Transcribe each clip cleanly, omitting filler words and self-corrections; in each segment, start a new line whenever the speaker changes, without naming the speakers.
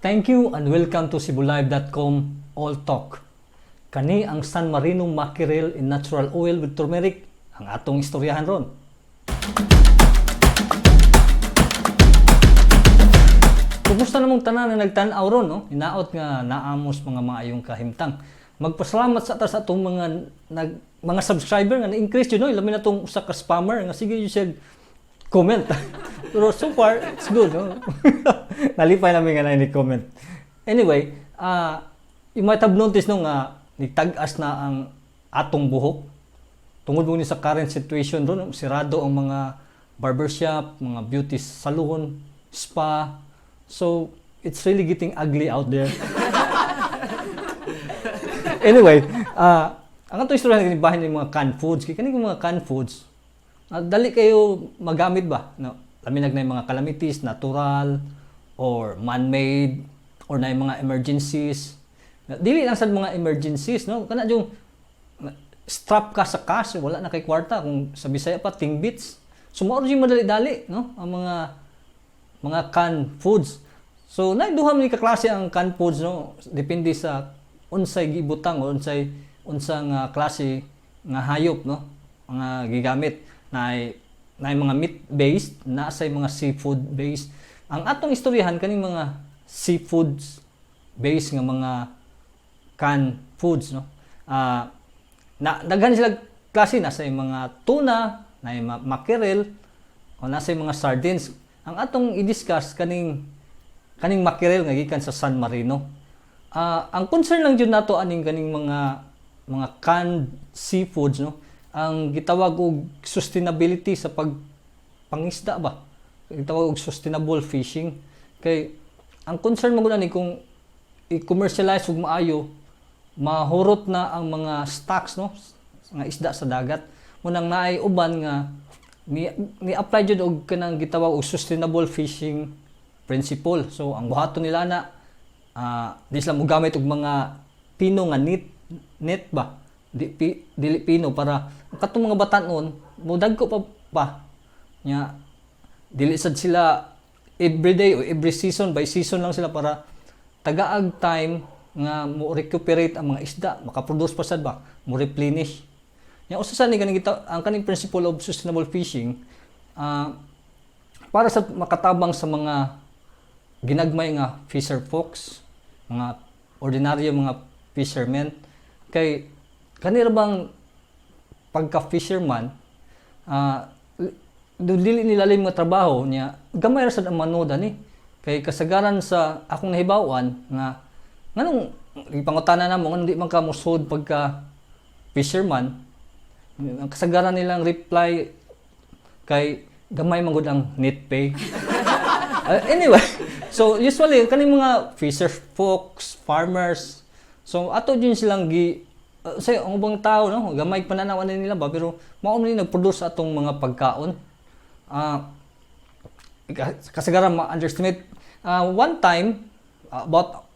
Thank you and welcome to cebulive.com All Talk. Kani ang San Marino mackerel in natural oil with turmeric ang atong istoryahan ron. Kumusta namong tanan na nagtan-aw ron, no? Inaot nga naamos mga maayong kahimtang. Magpasalamat sa atas atong mga subscriber nga na-increase yun, no? Ilamin na itong usa ka spammer nga sige yun siya comment. Pero so far, it's good, no? Nalipay namin nga na ini-comment. Anyway, you might have noticed no nga nitag-as na ang atong buhok. Tungod mo ni sa current situation doon, sirado ang mga barbershop, mga beauty salon, spa. So, it's really getting ugly out there. Anyway, ang ato istorya na ginibahin ng mga canned foods. Kaya kaning mga canned foods, dali kayo magamit ba? No? Laminag na yung mga calamities, natural, or man-made, or na yung mga emergencies. Dili lang sa mga emergencies, no? Kana yung strap ka sa cash, wala na kay kwarta. Kung sa Bisaya pa, tingbits. So, mauro yung madali-dali, no? Ang mga canned foods. So, duha man ni kaklase ang canned foods, no? Depende sa unsay gibutang o unsang klase nga hayop, no? Mga gigamit na mga meat-based, na sa mga seafood-based. Ang atong istoryahan kaning mga seafoods-based nga mga canned foods, no? Daghan sila klase, nasa mga tuna, na mga mackerel, o nasa mga sardines. Ang atong i-discuss kaning mackerel nga gikan sa San Marino. Ang concern lang jud nato aning kaning mga canned seafoods, no? Ang gitawag og sustainability sa pangisda ba? Gitawag og sustainable fishing. Kay ang concern mo gud ani kung i-commercialize ug maayo, mahurot na ang mga stocks, no? Nga isda sa dagat. Munang naay uban nga ni-apply jud og kanang gitawag og sustainable fishing principle. So ang buhaton nila na di sila mogamit og mga pino nga net ba? Dili pino para katong mga batan-on modagko pa nya dili sad sila every day o every season by season lang sila para tagaag time nga mo recuperate ang mga isda, makaproduce pa sad ba, mo replenish. Nya usa sa ni ang kaning principle of sustainable fishing para sa makatabang sa mga ginagmay nga fisher folks, mga ordinaryo mga fishermen. Kay kanira bang pagka-fisherman, dili nilalim nga trabaho niya, gamay ra sad ang manood ani. Kay kasagaran sa akong nahibawan nga nganong ipangutana namo nga di man ka musud pagka fisherman, ang kasagaran nilang reply kay gamay man gud ang net pay. Anyway, so usually kaning mga fisher folks, farmers, so ato din silang say ang ubang tao, no, gamay pananaw nila ba, pero mao man nagproduce atong mga pagkaon. Kasagaran ma-underestimate. One time, about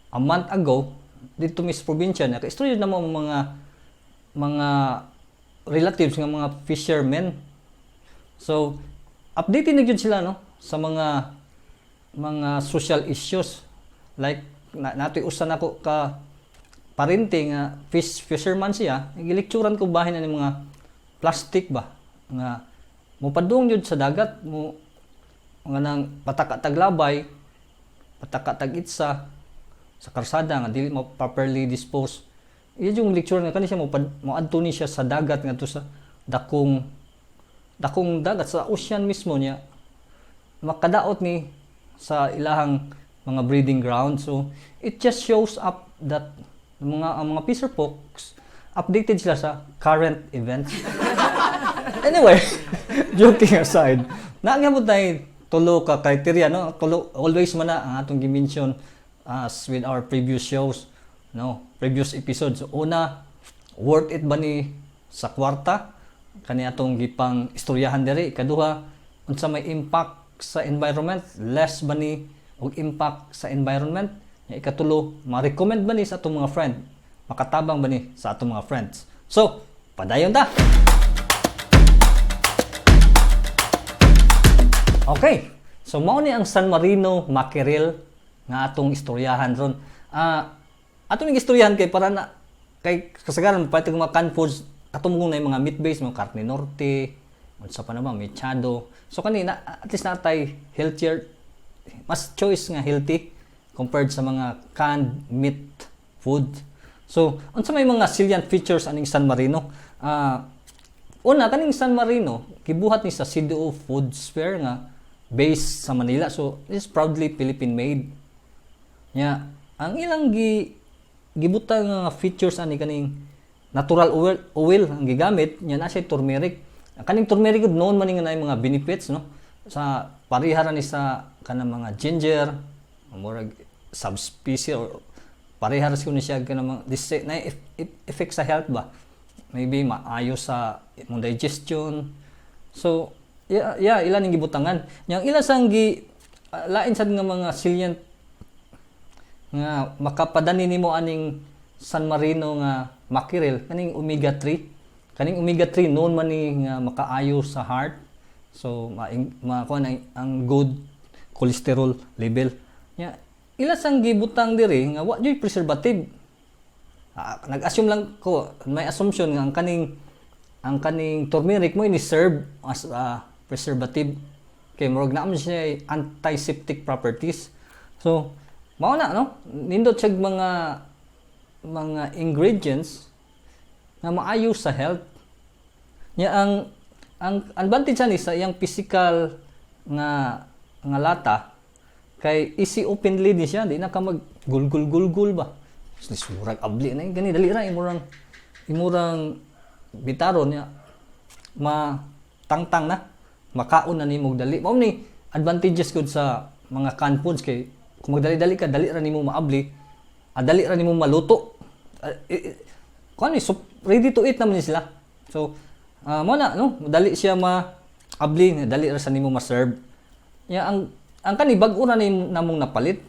a month ago, dito mis probinsya, naka-istorya na mga relatives ng mga fishermen. So, updated na yun sila, no, sa mga social issues. Like, natoy usan ako ka parente nga fisherman siya, gilikturan ko bahin na ng mga plastic ba, nga mopadung yun sa dagat, mo nga nang pataka-taglabay, pataka-tag-itsa sa karsada nga dili mo properly dispose. Iyan yung lecture nga kani siya mo adto ni siya sa dagat nga to sa dakong dagat sa ocean mismo niya, makadaot ni sa ilahang mga breeding ground. So it just shows up that ang mga fisher folks updated sila sa current events. Anyway, joking aside, naagabot tayo tulo ka criteria, no? Tulo always man na ang atong gi-mention as with our previous shows, no? Previous episodes. Una, worth it ba ni sa kwarta kani atong gipang istoryahan diri? Ikaduha, unsa may impact sa environment? Less ba ni og impact sa environment? Ikatulo, ma-recommend ba ni sa atong mga friend? Makatabang ba ni sa atong mga friends? So, padayon ta! Okay, so mao ni ang San Marino mackerel nga atong istoryahan ron. Atong istoryahan kay para na kay kasagaran pati mga canned foods atong na yung mga meat based mga karne norte, unsa pa naman mechado. So kanina at least natay healthier, mas choice nga healthy compared sa mga canned meat food. So unsa may mga salient features aning San Marino? Una kaning San Marino gibuhat ni sa CDO Foods Fair nga based sa Manila. So this is proudly Philippine made. Nya ang ilang gibutang nga features ani kaning natural oil ang gigamit nya na siya turmeric. Kaning turmeric gud noon man nga mga benefits no sa parihara ni sa kanang mga ginger, murag subspecies or parihara ni siya kanang mga na effect sa health ba. Maybe maayo sa imong digestion. So ilan ning gibutangan. Yang ila sang lain sad nga mga salient nga makapadani nimo aning San Marino nga mackerel kaning omega 3. Kaning omega 3 noon man ni nga makaayo sa heart. So makuha ang good cholesterol level. Ila sang gibutang diri nga wa joy preservative. Nag-assume lang ko, may assumption nga ang kaning turmeric mo ini-serve as a preservative. Kay murag na siya antiseptic properties. So mao na no, nindot siya mga ingredients na maayo sa health. Ang advantage ni sa iyang physical nga lata kay easy open lid ni siya, di na ka mag gulgul ba. Murag abli na gani dali ra imurang bitaron niya matangtang na makaon na nimo dali. Mao ni advantages gud sa mga canned foods kay kung magdali-dali ka dali ra nimo maabli, dali ra nimo maluto. Ready to eat naman sila. So mo na no, dali siya maabli, dali ra sa nimo ma-serve. Ang kani bag-o na namong napalit.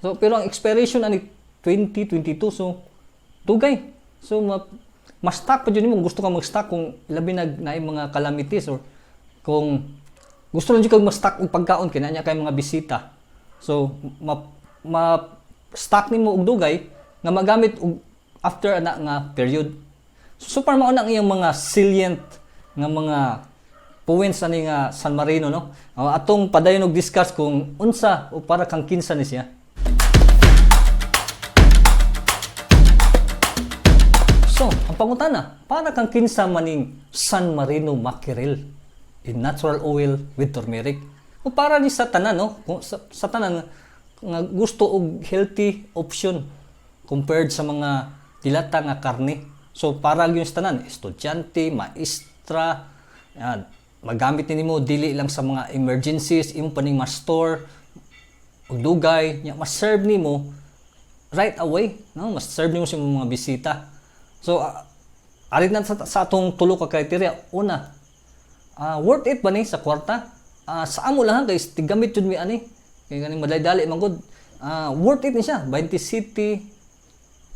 So pero ang expiration ani 2022 so tugay. So ma-stock pa jud nimo gusto ka mag-stock kung labi naay mga calamities or kung gusto lang jud kag ma-stock og pagkaon kinanya kay mga bisita. So ma-stock nimo og dugay nga magamit og after ana nga period. So super mao na ang iyang mga salient nga mga points ani nga San Marino no. Atong padayon og discuss kung unsa o para kang kinsa ni siya. So, ang pangutana, para kang kinsa maning San Marino mackerel in natural oil with turmeric? O para ni sa tanan, no? Sa tanan nga gusto og healthy option compared sa mga dilata nga karne. So, para gyud sa tanan, estudyante, maestra, magamit nimo dili lang sa mga emergencies, imo pa ning ma-store og dugay, ma-serve nimo right away, no? Ma-serve nimo sa mga bisita. So, arit na sa atong tulo ka criteria. Una, worth it ba ni sa kwarta? Sa amo lang guys, tigamit jud mi ani. Kay ganing madali-dali man gud. Worth it ni siya, 20 city,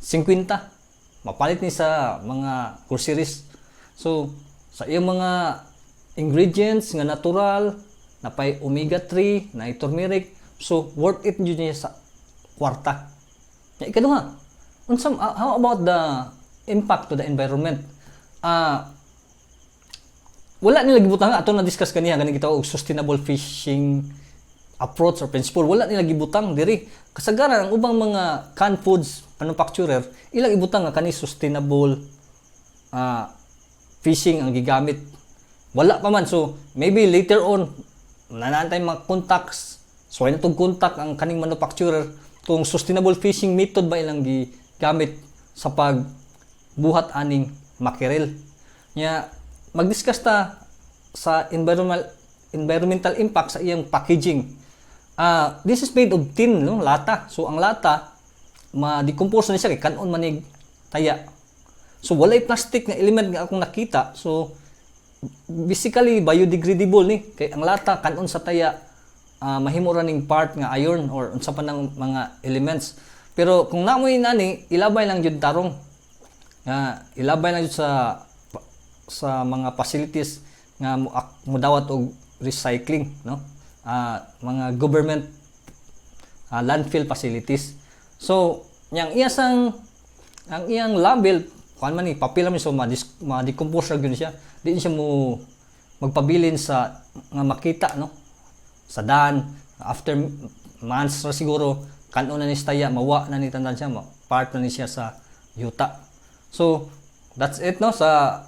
50. Mapalit ni sa mga groceries. So, sa iyang mga ingredients nga natural, napay omega 3, na turmeric. So, worth it jud niya sa kwarta. Ikaduha, how about the impact to the environment? Wala nila gibutang ato na discuss kaniya ganing gitawag og sustainable fishing approach or principle. Wala nila gibutang diri. Kasagaran ang ubang mga canned foods manufacturer ilang ibutang nga kani sustainable fishing ang gigamit. Wala pa man. So maybe later on nanantay mga contacts. So ay natong contact ang kaning manufacturer kung sustainable fishing method ba ilang gigamit sa pagbuhat aning mackerel. Mag-discuss ta sa environmental impact sa iyang packaging. This is made of tin, no? Lata. So ang lata ma-decompose na siya kay kanon manig taya. So walay plastic nga element nga akong nakita. So basically biodegradable ni kay ang lata kanon sa taya mahimo ra ning part nga iron or unsa pa nang mga elements. Pero kung namoy nani ilabay lang jud tarong. Ilabay lang jud sa mga facilities nga modawat og recycling, no? Mga government landfill facilities. So, ang iyang label, kuan man ni papel man so ma-decompose ra gyud siya. Di siya mo magpabilin sa nga makita no. Sa daan after months ra siguro kanon na ni staya mawa na ni tandan siya, part na ni siya sa yuta. So, that's it no sa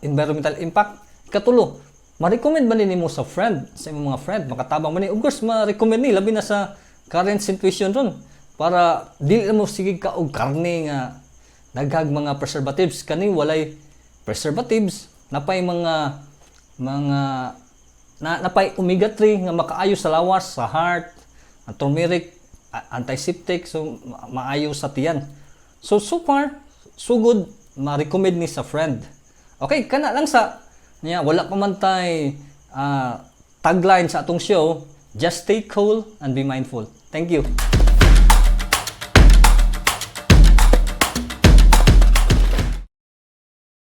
environmental impact. Katulo, ma-recommend man nimo sa friend, sa imong mga friend, makatabang man ni. Of course, ma-recommend ni labi na sa current situation ron para dili mo sige ka og karne nga daghag mga preservatives kani walay preservatives napay mga napay omega 3 nga makaayo sa lawas, sa heart, turmeric, antiseptic, so maayo sa tiyan. So far so good, ma-recommend ni sa friend. Okay, kana lang sa niya wala pa man tay tagline sa atong show, just stay cool and be mindful. Thank you.